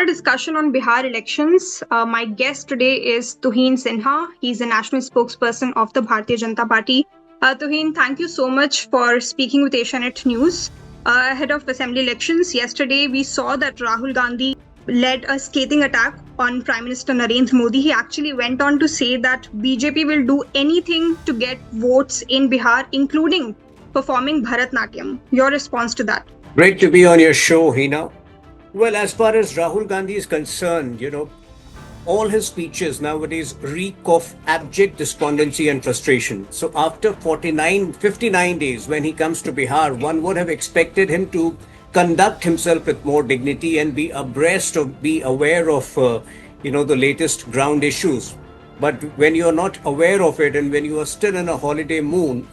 our discussion on Bihar elections. My guest today is Tuhin Sinha. He's the national spokesperson of the Bharatiya Janata Party. Tuhin, thank you so much for speaking with Asianet News. Ahead of assembly elections, yesterday we saw that Rahul Gandhi led a scathing attack on Prime Minister Narendra Modi. He actually went on to say that BJP will do anything to get votes in Bihar, including performing Bharatnatyam. Your response to that? Great to be on your show, Hina. Well, as far as Rahul Gandhi is concerned, all his speeches nowadays reek of abject despondency and frustration. So after 59 days, when he comes to Bihar, one would have expected him to conduct himself with more dignity and be abreast of, be aware of, the latest ground issues. But when you are not aware of it and when you are still in a holiday mode,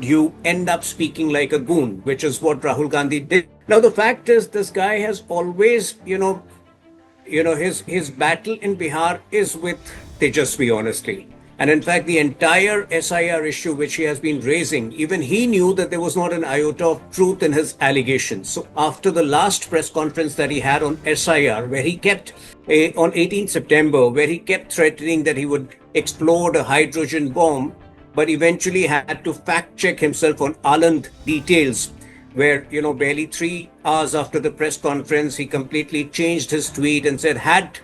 you end up speaking like a goon, which is what Rahul Gandhi did. Now, the fact is, this guy has always, his battle in Bihar is with Tejasvi, honestly. And in fact, the entire SIR issue which he has been raising, even he knew that there was not an iota of truth in his allegations. So after the last press conference that he had on SIR, where he kept, on 18th September, where he kept threatening that he would explode a hydrogen bomb, but eventually had to fact check himself on Aland details, where, barely 3 hours after the press conference, he completely changed his tweet and said, had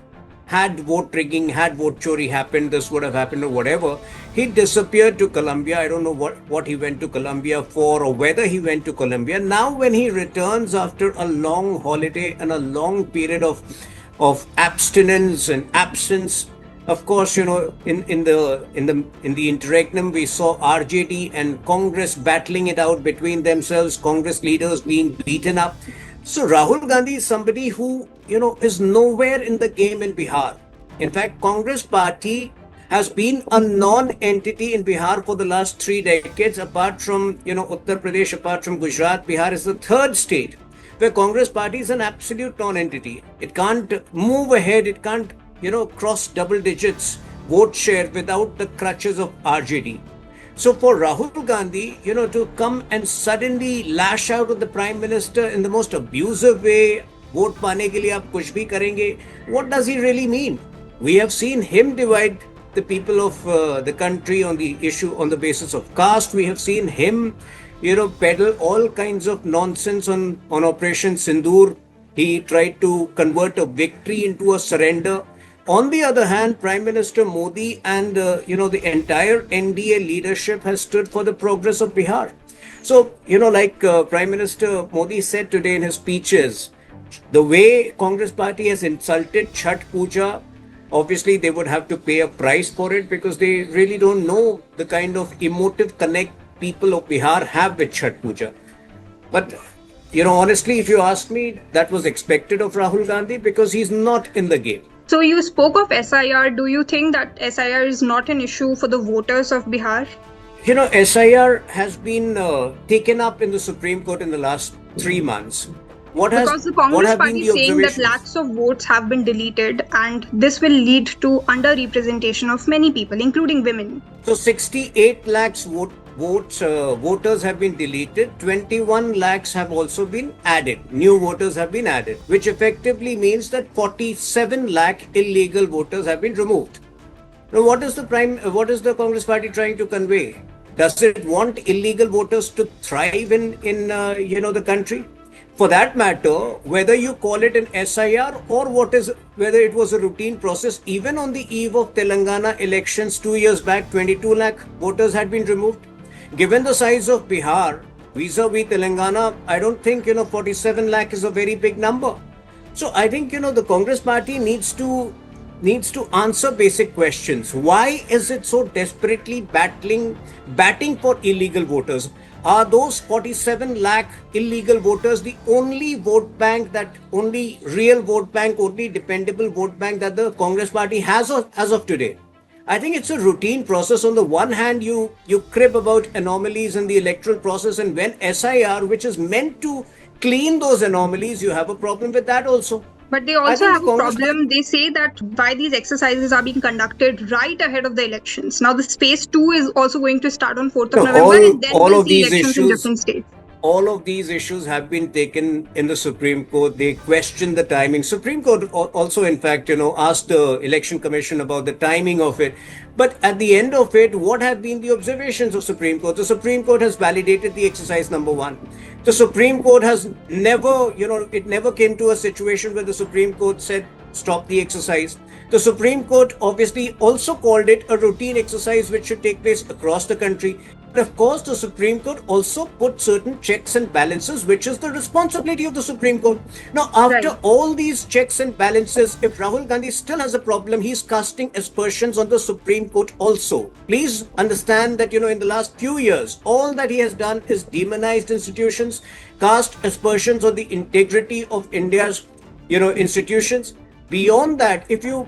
vote rigging, had vote chori happened, this would have happened or whatever. He disappeared to Colombia. I don't know what he went to Colombia for or whether he went to Colombia. Now, when he returns after a long holiday and a long period of abstinence and absence, of course, in the interregnum, we saw RJD and Congress battling it out between themselves, Congress leaders being beaten up. So Rahul Gandhi is somebody who, is nowhere in the game in Bihar. In fact, Congress party has been a non-entity in Bihar for the last 3 decades, apart from, Uttar Pradesh, apart from Gujarat. Bihar is the third state where Congress party is an absolute non-entity. It can't move ahead. It can't, cross double digits vote share without the crutches of RJD. So for Rahul Gandhi, to come and suddenly lash out at the Prime Minister in the most abusive way, vote paane ke liye aap kuch bhi karenge, what does he really mean? We have seen him divide the people of the country on the issue on the basis of caste. We have seen him, peddle all kinds of nonsense on Operation Sindoor. He tried to convert a victory into a surrender. On the other hand, Prime Minister Modi and, the entire NDA leadership has stood for the progress of Bihar. So, like Prime Minister Modi said today in his speeches, the way Congress party has insulted Chhath Puja, obviously they would have to pay a price for it because they really don't know the kind of emotive connect people of Bihar have with Chhath Puja. But, honestly, if you ask me, that was expected of Rahul Gandhi because he's not in the game. So you spoke of SIR. Do you think that SIR is not an issue for the voters of Bihar? SIR has been taken up in the Supreme Court in the last 3 months. Because the Congress party is saying that lakhs of votes have been deleted and this will lead to under-representation of many people, including women. So 68 lakhs voters have been deleted. 21 lakhs have also been added. New voters have been added, which effectively means that 47 lakh illegal voters have been removed. Now, what is the Congress party trying to convey? Does it want illegal voters to thrive in the country? For that matter, whether you call it an SIR or whether it was a routine process, even on the eve of Telangana elections 2 years back, 22 lakh voters had been removed. Given the size of Bihar, vis-a-vis Telangana, I don't think, 47 lakh is a very big number. So I think, the Congress party needs to answer basic questions. Why is it so desperately batting for illegal voters? Are those 47 lakh illegal voters the only vote bank, only real vote bank, only dependable vote bank that the Congress party has as of today? I think it's a routine process. On the one hand, you crib about anomalies in the electoral process, and when SIR, which is meant to clean those anomalies, you have a problem with that also. But they also have a problem. They say that why these exercises are being conducted right ahead of the elections. Now, the phase 2 is also going to start on 4th of November, and then we'll see elections in different states. all of these issues have been taken in the Supreme Court. They question the timing. Supreme Court also, in fact, asked the Election Commission about the timing of it. But at the end of it, what have been the observations of Supreme Court? The Supreme Court has validated the exercise number one. The Supreme Court has never, it never came to a situation where the Supreme Court said, stop the exercise. The Supreme Court obviously also called it a routine exercise which should take place across the country. But of course, the Supreme Court also put certain checks and balances, which is the responsibility of the Supreme Court. Now, after all these checks and balances, if Rahul Gandhi still has a problem, he's casting aspersions on the Supreme Court also. Please understand that, in the last few years, all that he has done is demonized institutions, cast aspersions on the integrity of India's, institutions. Beyond that, if you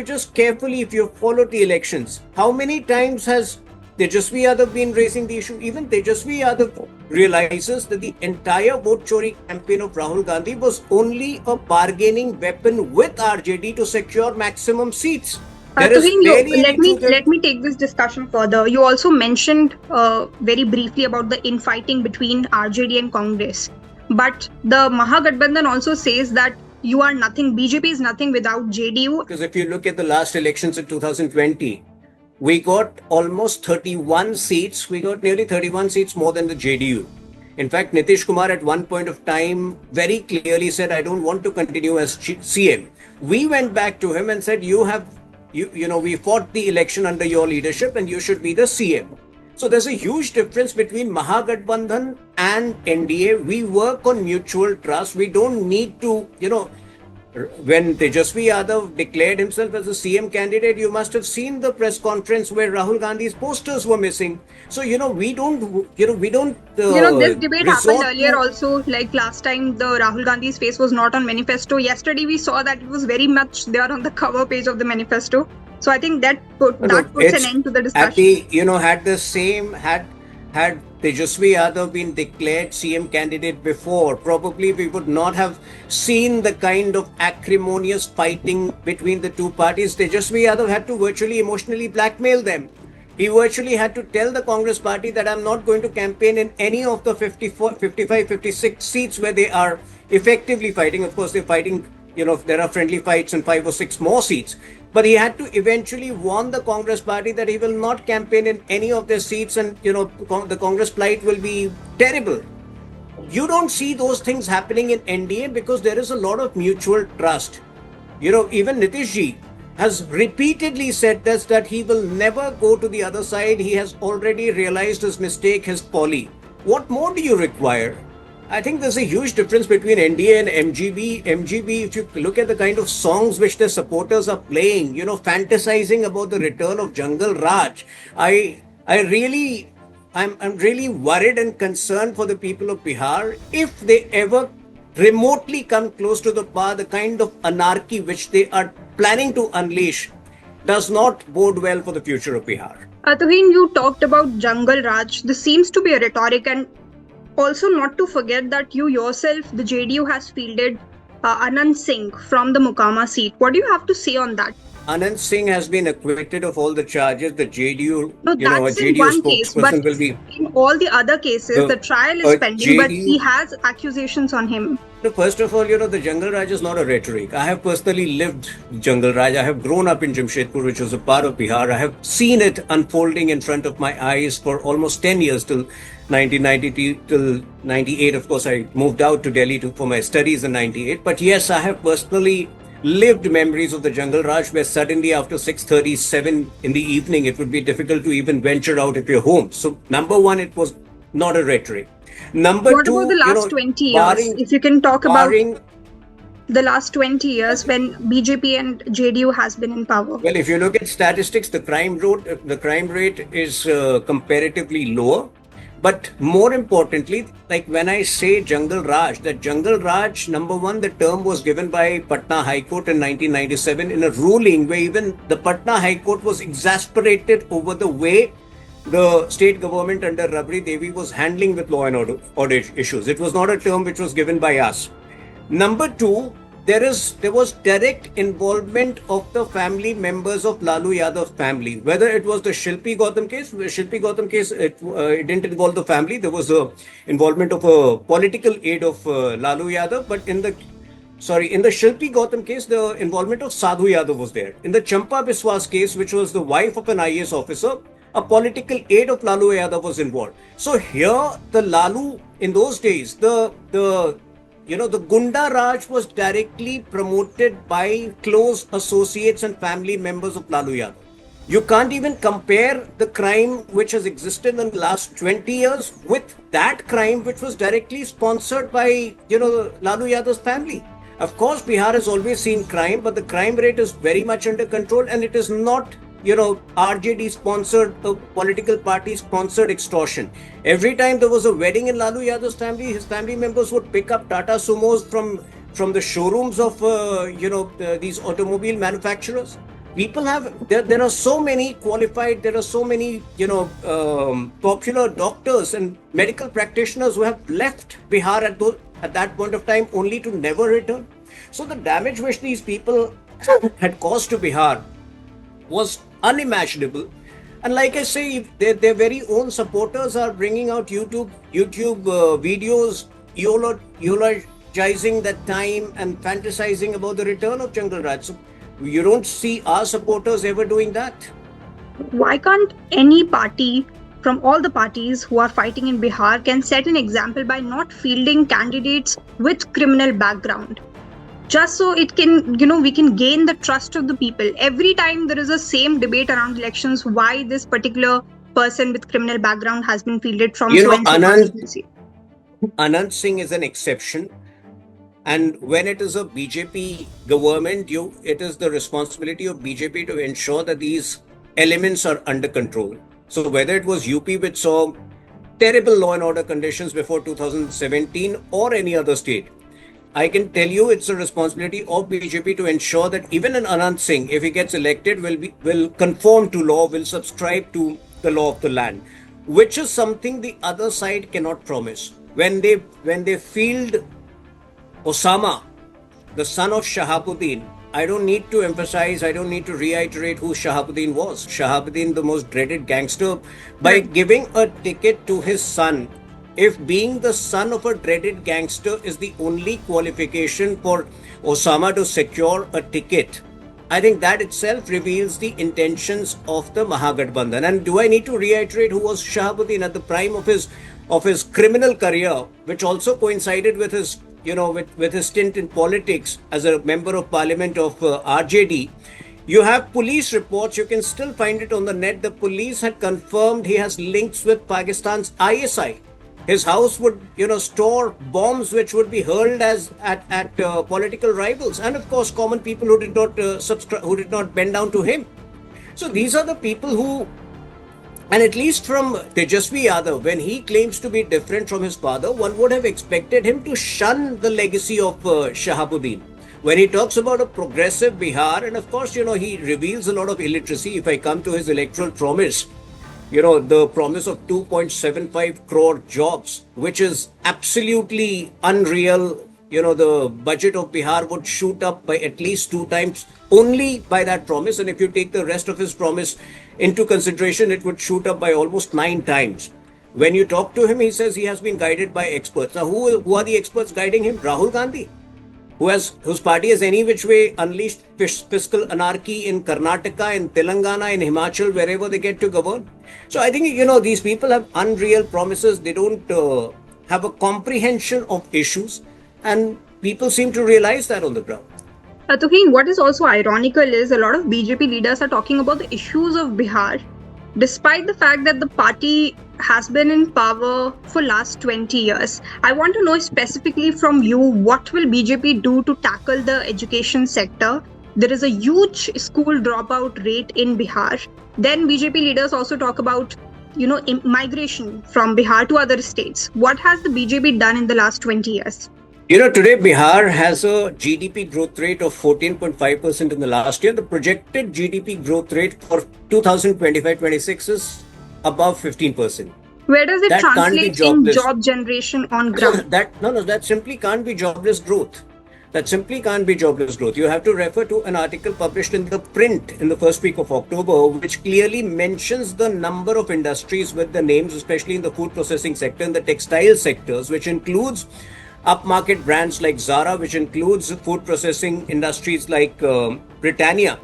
just carefully, if you follow the elections, how many times has Tejasvi Yadav been raising the issue? Even Tejasvi Yadav realizes that the entire vote chori campaign of Rahul Gandhi was only a bargaining weapon with RJD to secure maximum seats. Tuhin, let me take this discussion further. You also mentioned very briefly about the infighting between RJD and Congress. But the Mahagathbandhan also says that you are nothing, BJP is nothing without JDU. Because if you look at the last elections in 2020, we got almost 31 seats. We got nearly 31 seats more than the JDU. In fact, Nitish Kumar at one point of time very clearly said, I don't want to continue as CM. We went back to him and said, we fought the election under your leadership and you should be the CM. So there's a huge difference between Mahagathbandhan and NDA. We work on mutual trust. We don't need to, when Tejasvi Yadav declared himself as a CM candidate, you must have seen the press conference where Rahul Gandhi's posters were missing. So, we don't. This debate happened earlier also. Like last time, the Rahul Gandhi's face was not on manifesto. Yesterday, we saw that it was very much there on the cover page of the manifesto. So I think that puts an end to the discussion. Had Tejasvi Yadav been declared CM candidate before, probably we would not have seen the kind of acrimonious fighting between the two parties. Tejasvi Yadav had to virtually emotionally blackmail them. He virtually had to tell the Congress party that I'm not going to campaign in any of the 54, 55, 56 seats where they are effectively fighting. Of course, they're fighting, there are friendly fights in 5 or 6 more seats. But he had to eventually warn the Congress party that he will not campaign in any of their seats and, the Congress plight will be terrible. You don't see those things happening in NDA because there is a lot of mutual trust. Even Nitish ji has repeatedly said this, that he will never go to the other side. He has already realized his mistake, his folly. What more do you require? I think there's a huge difference between NDA and MGB. MGB, if you look at the kind of songs which their supporters are playing, fantasizing about the return of Jungle Raj, I'm really worried and concerned for the people of Bihar. If they ever remotely come close to the power, the kind of anarchy which they are planning to unleash does not bode well for the future of Bihar. Tuhin, you talked about Jungle Raj. This seems to be a rhetoric, and also not to forget that you yourself, the JDU has fielded Anand Singh from the Mukama seat. What do you have to say on that? Anand Singh has been acquitted of all the charges. The JDU, that's a in JDU one case, but spokesperson will be. In all the other cases, the trial is pending, but he has accusations on him. First of all, the Jungle Raj is not a rhetoric. I have personally lived Jungle Raj. I have grown up in Jamshedpur, which was a part of Bihar. I have seen it unfolding in front of my eyes for almost 10 years till 1993 till 98. Of course, I moved out to Delhi for my studies in 98. But yes, I have personally lived memories of the Jungle Raj, where suddenly after 6:37 in the evening, it would be difficult to even venture out of your home. So, number one, it was not a rhetoric. Number two, what about the last 20 years? If you can talk about the last 20 years when BJP and JDU has been in power. Well, if you look at statistics, the crime rate is comparatively lower. But more importantly, like when I say Jungle Raj, that Jungle Raj, number one, the term was given by Patna High Court in 1997 in a ruling where even the Patna High Court was exasperated over the way the state government under Rabri Devi was handling with law and order issues. It was not a term which was given by us. Number two, there was direct involvement of the family members of Lalu Yadav family. Whether it was the Shilpi Gautam case, it didn't involve the family. There was a involvement of a political aide of Lalu Yadav, but in the Shilpi Gautam case, the involvement of Sadhu Yadav was there. In the Champa Biswas case, which was the wife of an IAS officer, a political aide of Lalu Yadav was involved. So here, the Lalu in those days, the Gunda Raj was directly promoted by close associates and family members of Lalu Yadav. You can't even compare the crime which has existed in the last 20 years with that crime which was directly sponsored by, Lalu Yadav's family. Of course, Bihar has always seen crime, but the crime rate is very much under control, and it is not, RJD sponsored, political party sponsored extortion. Every time there was a wedding in Lalu Yadav's family, his family members would pick up Tata Sumos from the showrooms of, these automobile manufacturers. People there are so many qualified, there are so many, popular doctors and medical practitioners who have left Bihar at that point of time only to never return. So the damage which these people had caused to Bihar was unimaginable. And like I say, their very own supporters are bringing out YouTube videos, eulogizing that time and fantasizing about the return of Jungle Raj. So you don't see our supporters ever doing that. Why can't any party from all the parties who are fighting in Bihar can set an example by not fielding candidates with criminal background? Just so it can, we can gain the trust of the people. Every time there is a same debate around elections, why this particular person with criminal background has been fielded from Anand Singh is an exception. And when it is a BJP government, it is the responsibility of BJP to ensure that these elements are under control. So whether it was UP which saw terrible law and order conditions before 2017 or any other state, I can tell you it's the responsibility of BJP to ensure that even an Anand Singh, if he gets elected, will conform to law, will subscribe to the law of the land, which is something the other side cannot promise. When they field Osama, the son of Shahabuddin, I don't need to emphasize, I don't need to reiterate who Shahabuddin was. Shahabuddin, the most dreaded gangster, by giving a ticket to his son. If being the son of a dreaded gangster is the only qualification for Osama to secure a ticket, I think that itself reveals the intentions of the Mahagathbandhan. And do I need to reiterate who was Shahabuddin at the prime of his criminal career, which also coincided with his with his stint in politics as a member of parliament of RJD? You have police reports, you can still find it on the net. The police had confirmed he has links with Pakistan's ISI. His house would, store bombs which would be hurled at political rivals, and of course, common people who did not bend down to him. So these are the people who, and at least from Tejasvi Yadav, when he claims to be different from his father, one would have expected him to shun the legacy of Shahabuddin. When he talks about a progressive Bihar, and of course, he reveals a lot of illiteracy. If I come to his electoral promise, the promise of 2.75 crore jobs, which is absolutely unreal. The budget of Bihar would shoot up by at least 2 times only by that promise. And if you take the rest of his promise into consideration, it would shoot up by almost 9 times. When you talk to him, he says he has been guided by experts. Now, who are the experts guiding him? Rahul Gandhi, whose party has any which way unleashed fiscal anarchy in Karnataka, in Telangana, in Himachal, wherever they get to govern. So I think, these people have unreal promises. They don't have a comprehension of issues, and people seem to realize that on the ground. Tuhin, what is also ironical is a lot of BJP leaders are talking about the issues of Bihar, despite the fact that the party has been in power for last 20 years. I want to know specifically from you, what will BJP do to tackle the education sector? There is a huge school dropout rate in Bihar. Then BJP leaders also talk about, migration from Bihar to other states. What has the BJP done in the last 20 years? Today Bihar has a GDP growth rate of 14.5% in the last year. The projected GDP growth rate for 2025-26 is above 15%. Where does it translate in job generation on ground? That simply can't be jobless growth. That simply can't be jobless growth. You have to refer to an article published in the print in the first week of October, which clearly mentions the number of industries with the names, especially in the food processing sector and the textile sectors, which includes upmarket brands like Zara, which includes food processing industries like Britannia,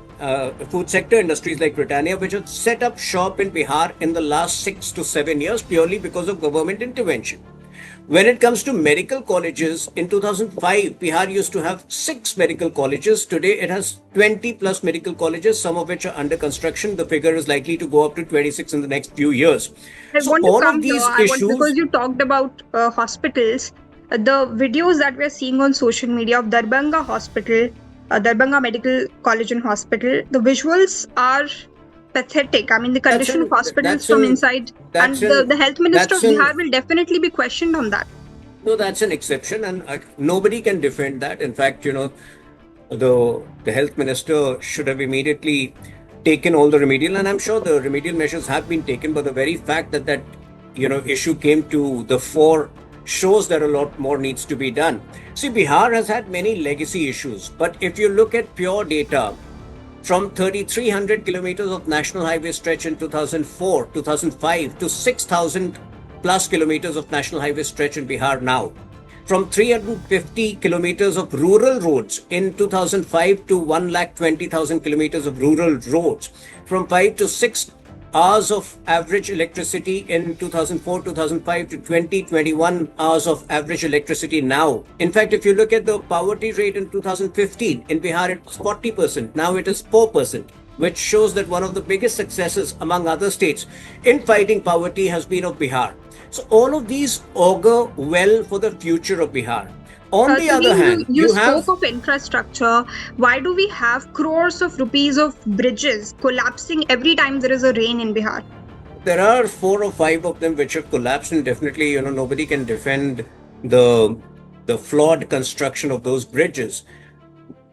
food sector industries like Britannia, which have set up shop in Bihar in the last 6 to 7 years purely because of government intervention. When it comes to medical colleges, in 2005, Bihar used to have 6 medical colleges. Today, it has 20 plus medical colleges, some of which are under construction. The figure is likely to go up to 26 in the next few years. I So, want to all come of here. these Because issues. you talked about hospitals. The videos that we're seeing on social media of Darbhanga Hospital, Darbhanga Medical College and Hospital, the visuals are pathetic. I mean, the That's condition of an hospitals that's from an inside, that's and an the health minister of that's an Bihar will definitely be questioned on that. no, that's an exception, and nobody can defend that. In fact, the health minister should have immediately taken all the remedial, and I'm sure the remedial measures have been taken. But the very fact that issue came to the fore shows that a lot more needs to be done. See, Bihar has had many legacy issues, but if you look at pure data, from 3,300 kilometers of national highway stretch in 2004, 2005 to 6,000 plus kilometers of national highway stretch in Bihar now. From 350 kilometers of rural roads in 2005 to 120,000 kilometers of rural roads. From 5 to 6 hours of average electricity in 2004 2005 to 2021 hours of average electricity now. In fact, if you look at the poverty rate in 2015 in Bihar, it was 40%. Now it is 4%, which shows that one of the biggest successes among other states in fighting poverty has been of Bihar. So all of these augur well for the future of Bihar. On the other hand, you have spoke of infrastructure. Why do we have crores of rupees of bridges collapsing every time there is a rain in Bihar? there are 4 or 5 of them which have collapsed, and definitely, nobody can defend the flawed construction of those bridges.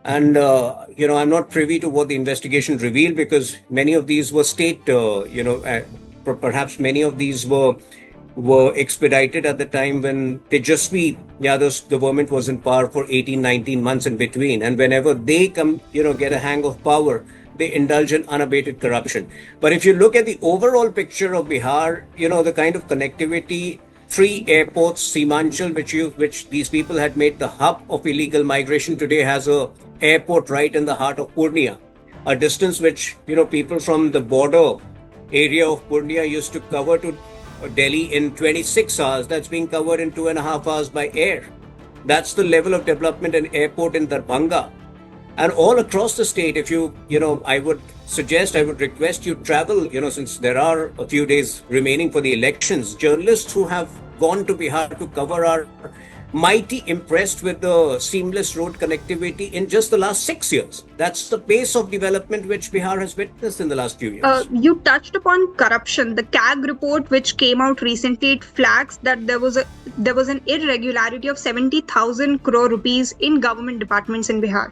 And I'm not privy to what the investigation revealed, because many of these were state, perhaps many of these were expedited at the time when Tejasvi Yadav's government was in power for 18, 19 months in between. And whenever they come, get a hang of power, they indulge in unabated corruption. But if you look at the overall picture of Bihar, the kind of connectivity, 3 airports, Simanchal, which these people had made the hub of illegal migration, today has a airport right in the heart of Purnia, a distance which, people from the border area of Purnia used to cover to Delhi in 26 hours. That's being covered in 2.5 hours by air. That's the level of development in airport in Darbhanga. And all across the state, if I would request you travel, since there are a few days remaining for the elections. Journalists who have gone to Bihar to cover are mighty impressed with the seamless road connectivity in just the last 6 years. That's the pace of development which Bihar has witnessed in the last few years. You touched upon corruption. The CAG report, which came out recently, it flags that there was an irregularity of 70,000 crore rupees in government departments in Bihar.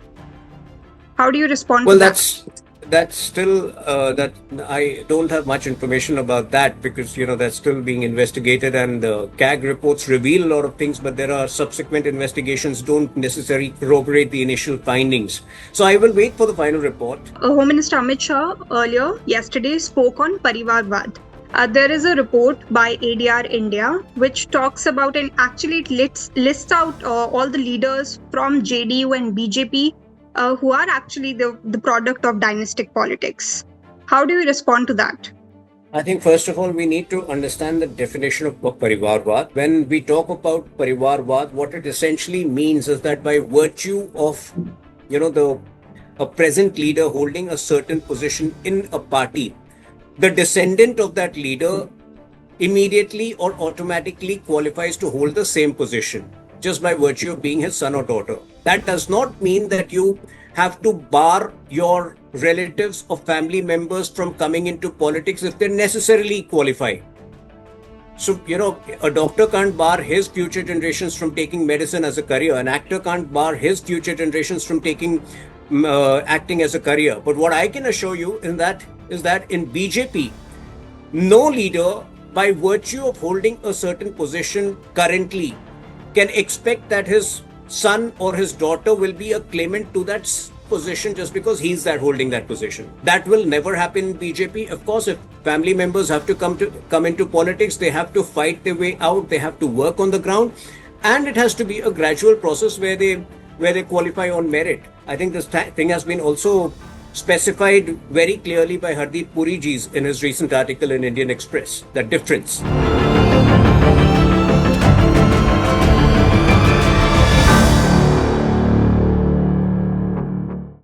How do you respond to that? That's still that I don't have much information about that, because that's still being investigated, and the CAG reports reveal a lot of things, but there are subsequent investigations don't necessarily corroborate the initial findings. So I will wait for the final report. Home Minister Amit Shah yesterday spoke on Parivarvad. There is a report by ADR India which talks about, and actually it lists out all the leaders from JDU and BJP who are actually the product of dynastic politics. How do you respond to that? I think first of all, we need to understand the definition of Parivarvad. When we talk about Parivarvad, what it essentially means is that by virtue of, a present leader holding a certain position in a party, the descendant of that leader immediately or automatically qualifies to hold the same position just by virtue of being his son or daughter. That does not mean that you have to bar your relatives or family members from coming into politics if they necessarily qualify. So, a doctor can't bar his future generations from taking medicine as a career. An actor can't bar his future generations from taking acting as a career. But what I can assure you is that in BJP, no leader, by virtue of holding a certain position currently, can expect that his son or his daughter will be a claimant to that position just because he's that holding that position. That will never happen in BJP. Of course, if family members have to come into politics, they have to fight their way out. They have to work on the ground, and it has to be a gradual process where they qualify on merit. I think this thing has been also specified very clearly by Hardeep Puri ji in his recent article in Indian Express. That difference.